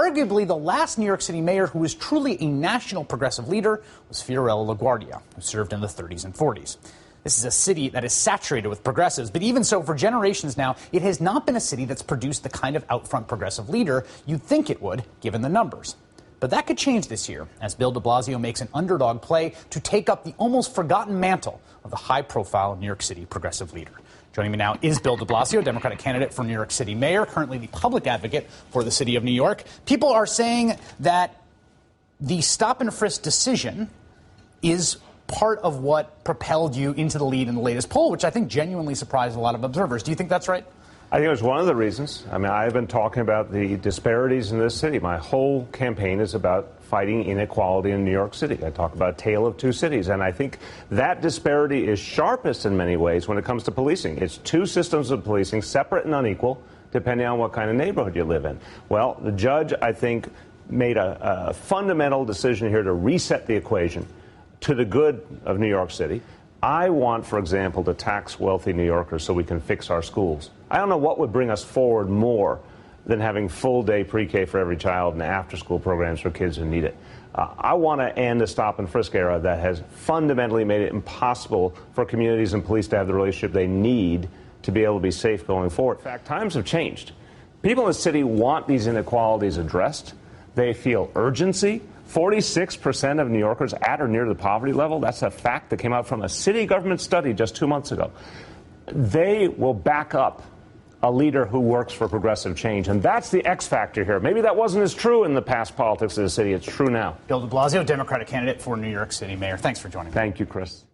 Arguably, the last New York City mayor who was truly a national progressive leader was Fiorello LaGuardia, who served in the 30s and 40s. This is a city that is saturated with progressives, but even so, for generations now, it has not been a city that's produced the kind of out-front progressive leader you'd think it would, given the numbers. But that could change this year, as Bill de Blasio makes an underdog play to take up the almost forgotten mantle of the high-profile New York City progressive leader. Joining me now is Bill de Blasio, Democratic candidate for New York City mayor, currently the public advocate for the city of New York. People are saying that the stop-and-frisk decision is part of what propelled you into the lead in the latest poll, which I think genuinely surprised a lot of observers. Do you think that's right? I think it was one of the reasons. I mean, I've been talking about the disparities in this city. My whole campaign is about fighting inequality in New York City. I talk about a tale of two cities, and I think that disparity is sharpest in many ways when it comes to policing. It's two systems of policing, separate and unequal, depending on what kind of neighborhood you live in. Well, the judge, I think, made a fundamental decision here to reset the equation to the good of New York City. I want, for example, to tax wealthy New Yorkers so we can fix our schools. I don't know what would bring us forward more than having full-day pre-K for every child and after-school programs for kids who need it. I want to end the stop-and-frisk era that has fundamentally made it impossible for communities and police to have the relationship they need to be able to be safe going forward. In fact, times have changed. People in the city want these inequalities addressed. They feel urgency. 46% of New Yorkers at or near the poverty level. That's a fact that came out from a city government study just 2 months ago. They will back up a leader who works for progressive change. And that's the X factor here. Maybe that wasn't as true in the past politics of the city. It's true now. Bill de Blasio, Democratic candidate for New York City mayor. Thanks for joining me. Thank you, Chris.